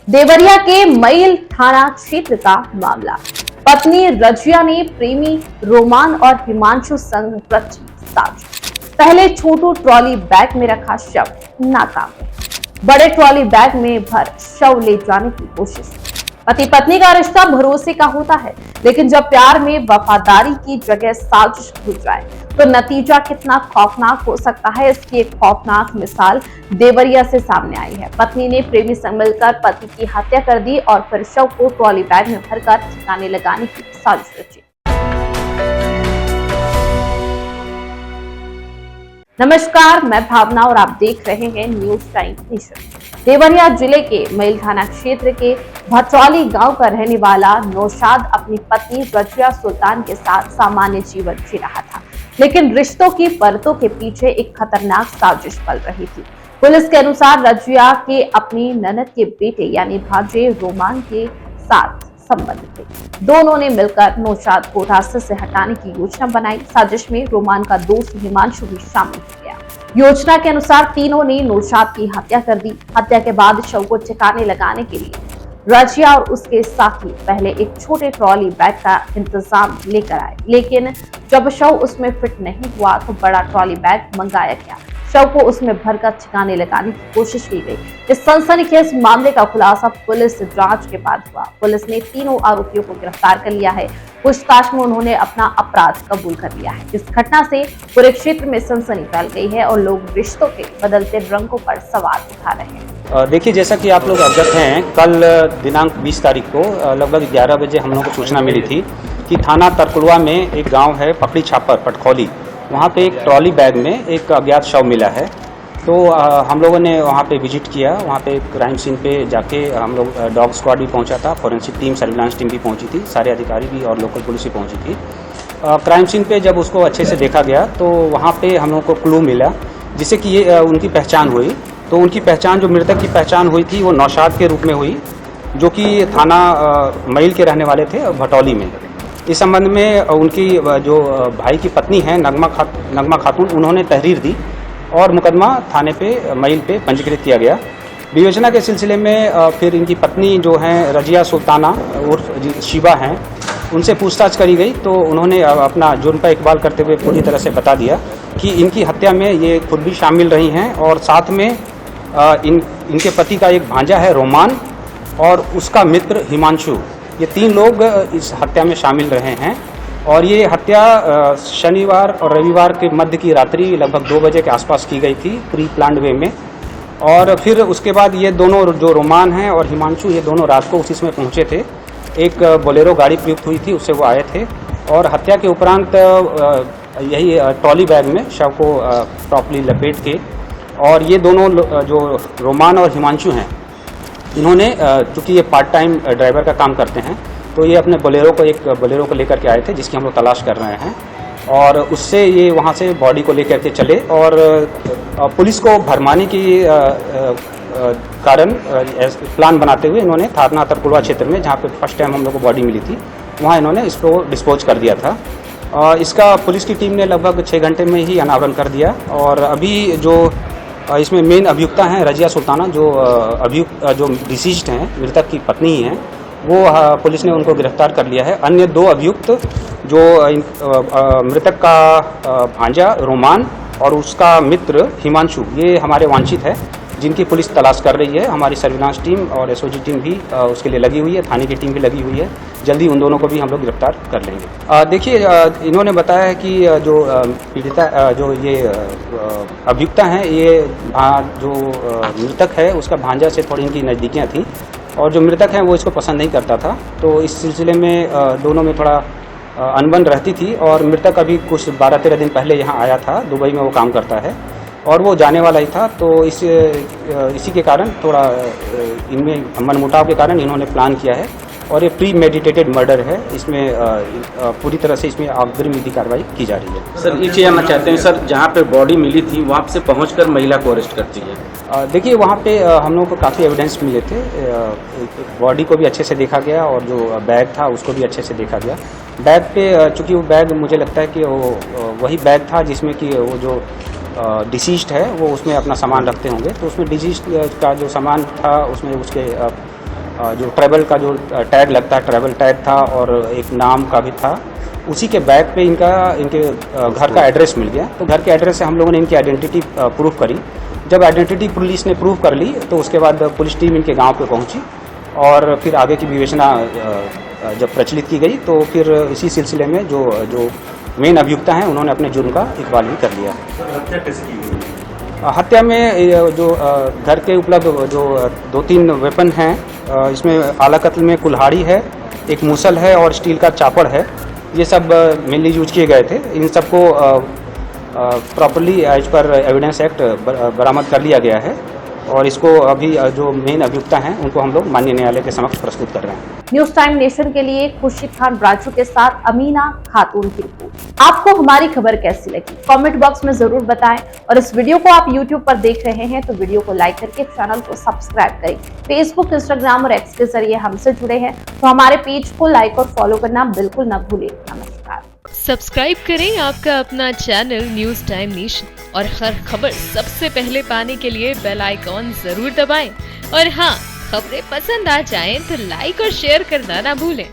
देवरिया के मैल थाना क्षेत्र का मामला। पत्नी रजिया ने प्रेमी रोमान और हिमांशु संग रची साजिश। पहले छोटू ट्रॉली बैग में रखा शव नाकाम, बड़े ट्रॉली बैग में भर शव ले जाने की कोशिश। पति पत्नी का रिश्ता भरोसे का होता है, लेकिन जब प्यार में वफादारी की जगह साजिश घुस जाए तो नतीजा कितना खौफनाक हो सकता है, इसकी एक खौफनाक मिसाल देवरिया से सामने आई है। पत्नी ने प्रेमी संग मिलकर पति की हत्या कर दी और फिर शव को ट्रॉली बैग में भरकर ठिकाने लगाने की साजिश रची। नमस्कार, मैं भावना और आप देख रहे हैं न्यूज टाइम नेशन। देवरिया जिले के मैल थाना क्षेत्र के भटौली गांव का रहने वाला नौशाद अपनी पत्नी रजिया सुल्तान के साथ सामान्य जीवन जी रहा था, लेकिन रिश्तों की परतों के पीछे एक खतरनाक साजिश पल रही थी। पुलिस के अनुसार रजिया के अपनी ननद के बेटे यानी भांजे रोमान के साथ संबंध थे। दोनों ने मिलकर नौशाद को रास्ते से हटाने की योजना बनाई। साजिश में रोमान का दोस्त हिमांशु भी शामिल हो गया। योजना के अनुसार तीनों ने नौशाद की हत्या कर दी। हत्या के बाद शव को ठिकाने लगाने के लिए रजिया और उसके साथी पहले एक छोटे ट्रॉली बैग का इंतजाम लेकर आए, लेकिन जब शव उसमें फिट नहीं हुआ तो बड़ा ट्रॉली बैग मंगाया गया। शव को उसमें भरकर ठिकाने लगाने की कोशिश की गई। इस सनसनीखेज मामले का खुलासा पुलिस जांच के बाद हुआ। पुलिस ने तीनों आरोपियों को गिरफ्तार कर लिया है। पूछताछ में उन्होंने अपना अपराध कबूल कर लिया है। इस घटना से पूरे क्षेत्र में सनसनी फैल गई है और लोग रिश्तों के बदलते रंगों पर सवाल उठा रहे हैं। देखिए, जैसा कि आप लोग अवगत हैं, कल दिनांक 20 तारीख को लगभग 11 बजे हम लोगों को सूचना मिली थी कि थाना तरकुलवा में एक गांव है पकड़ी छापर पटखौली, वहाँ पे एक ट्रॉली बैग में एक अज्ञात शव मिला है। तो हम लोगों ने वहाँ पे विजिट किया। वहाँ पे क्राइम सीन पे जाके हम लोग डॉग स्क्वाड भी पहुँचा था, फोरेंसिक टीम, सर्विलांस टीम भी पहुँची थी, सारे अधिकारी भी और लोकल पुलिस भी पहुँची थी। क्राइम सीन पे जब उसको अच्छे से देखा गया तो वहाँ पे हम लोग को क्लू मिला जिससे कि ये उनकी पहचान हुई। तो उनकी पहचान, जो मृतक की पहचान हुई थी, वो नौशाद के रूप में हुई, जो कि थाना मैल के रहने वाले थे भटौली में। इस संबंध में उनकी जो भाई की पत्नी है नगमा खातून, उन्होंने तहरीर दी और मुकदमा थाने पे मैल पे पंजीकृत किया गया। विवेचना के सिलसिले में फिर इनकी पत्नी जो हैं रजिया सुल्ताना उर्फ शिवा हैं, उनसे पूछताछ करी गई तो उन्होंने अपना जुर्म पर इकबाल करते हुए पूरी तरह से बता दिया कि इनकी हत्या में ये खुद भी शामिल रही हैं और साथ में इनके पति का एक भांजा है रोमान और उसका मित्र हिमांशु, ये 3 लोग इस हत्या में शामिल रहे हैं। और ये हत्या शनिवार और रविवार के मध्य की रात्रि लगभग 2 बजे के आसपास की गई थी, प्री प्लान्ड वे में। और फिर उसके बाद ये दोनों, जो रोमान हैं और हिमांशु, ये दोनों रात को उसी समय पहुँचे थे। एक बोलेरो गाड़ी प्रयुक्त हुई थी, उससे वो आए थे और हत्या के उपरांत यही ट्रॉली बैग में शव को प्रॉपर्ली लपेट के, और ये दोनों जो रोमान और हिमांशु हैं, इन्होंने, चूँकि ये पार्ट टाइम ड्राइवर का काम करते हैं, तो ये अपने बोलेरो को लेकर के आए थे जिसकी हम लोग तलाश कर रहे हैं। और उससे ये वहाँ से बॉडी को लेकर के चले और पुलिस को भरमाने की कारण प्लान बनाते हुए इन्होंने थाना तरकुलवा क्षेत्र में, जहाँ पे फर्स्ट टाइम हम लोग को बॉडी मिली थी, वहाँ इन्होंने इसको डिस्पोज कर दिया था। इसका पुलिस की टीम ने लगभग 6 घंटे में ही अनावरण कर दिया। और अभी जो इसमें मेन अभियुक्ता हैं रजिया सुल्ताना, जो डिसीज्ड हैं, मृतक की पत्नी ही हैं, वो पुलिस ने उनको गिरफ्तार कर लिया है। अन्य 2 अभियुक्त, जो मृतक का भांजा रोमान और उसका मित्र हिमांशु, ये हमारे वांछित है, जिनकी पुलिस तलाश कर रही है। हमारी सर्विलांस टीम और एसओजी टीम भी उसके लिए लगी हुई है, थाने की टीम भी लगी हुई है। जल्दी उन दोनों को भी हम लोग गिरफ्तार कर लेंगे। देखिए, इन्होंने बताया है कि जो पीड़िता, जो ये अभियुक्ता हैं, ये जो मृतक है उसका भांजा से थोड़ी इनकी नज़दीकियाँ थी और जो मृतक है वो इसको पसंद नहीं करता था। तो इस सिलसिले में दोनों में थोड़ा अनबन रहती थी और मृतक अभी कुछ 12-13 दिन पहले यहाँ आया था, दुबई में वो काम करता है और वो जाने वाला ही था। तो इसी के कारण थोड़ा इनमें मनमुटाव के कारण इन्होंने प्लान किया है और ये प्री मेडिटेटेड मर्डर है। इसमें पूरी तरह से इसमें अग्रिम विधि कार्रवाई की जा रही है। सर, ये जानना चाहते हैं सर, जहाँ पे बॉडी मिली थी वहाँ से पहुँचकर महिला को अरेस्ट करती है। देखिए, वहाँ पे हम लोगों को काफ़ी एविडेंस मिले थे। बॉडी को भी अच्छे से देखा गया और जो बैग था उसको भी अच्छे से देखा गया। बैग पे, चूँकि वो बैग मुझे लगता है कि वो वही बैग था जिसमें कि वो जो डिसीज्ड है वो उसमें अपना सामान रखते होंगे। तो उसमें डिसीज्ड का जो सामान था उसमें उसके जो ट्रैवल का जो टैग लगता है, ट्रैवल टैग था और एक नाम का भी था। उसी के बैग पे इनके घर का एड्रेस मिल गया। तो घर के एड्रेस से हम लोगों ने इनकी आइडेंटिटी प्रूफ करी। जब आइडेंटिटी पुलिस ने प्रूफ कर ली तो उसके बाद पुलिस टीम इनके गांव पे पहुंची और फिर आगे की विवेचना जब प्रचलित की गई तो फिर इसी सिलसिले में जो मेन अभियुक्ता हैं उन्होंने अपने जुर्म का इकबाल भी कर लिया। हत्या कैसे की गई? हत्या में जो घर के उपलब्ध जो 2-3 वेपन हैं, इसमें आला कत्ल में कुल्हाड़ी है, एक मूसल है और स्टील का चापड़ है। ये सब मेनली यूज किए गए थे। इन सबको properly as per Evidence Act बरामद कर लिया गया है और इसको अभी जो मेन अभियुक्ता हैं उनको हम लोग माननीय न्यायालय के समक्ष प्रस्तुत कर रहे हैं। न्यूज टाइम नेशन के लिए खुर्शीद खान राजू के साथ अमीना खातून की रिपोर्ट। आपको हमारी खबर कैसी लगी कमेंट बॉक्स में जरूर बताएं और इस वीडियो को आप यूट्यूब पर देख रहे हैं तो वीडियो को लाइक करके चैनल को सब्सक्राइब करें। फेसबुक, इंस्टाग्राम और एक्स के जरिए हमसे जुड़े हैं तो हमारे पेज को लाइक और फॉलो करना बिल्कुल न भूलें। नमस्कार। सब्सक्राइब करें आपका अपना चैनल न्यूज टाइम नेशन और हर खबर सबसे पहले पाने के लिए बेल आइकॉन जरूर दबाएं और हाँ, खबरें पसंद आ जाएं तो लाइक और शेयर करना ना भूलें।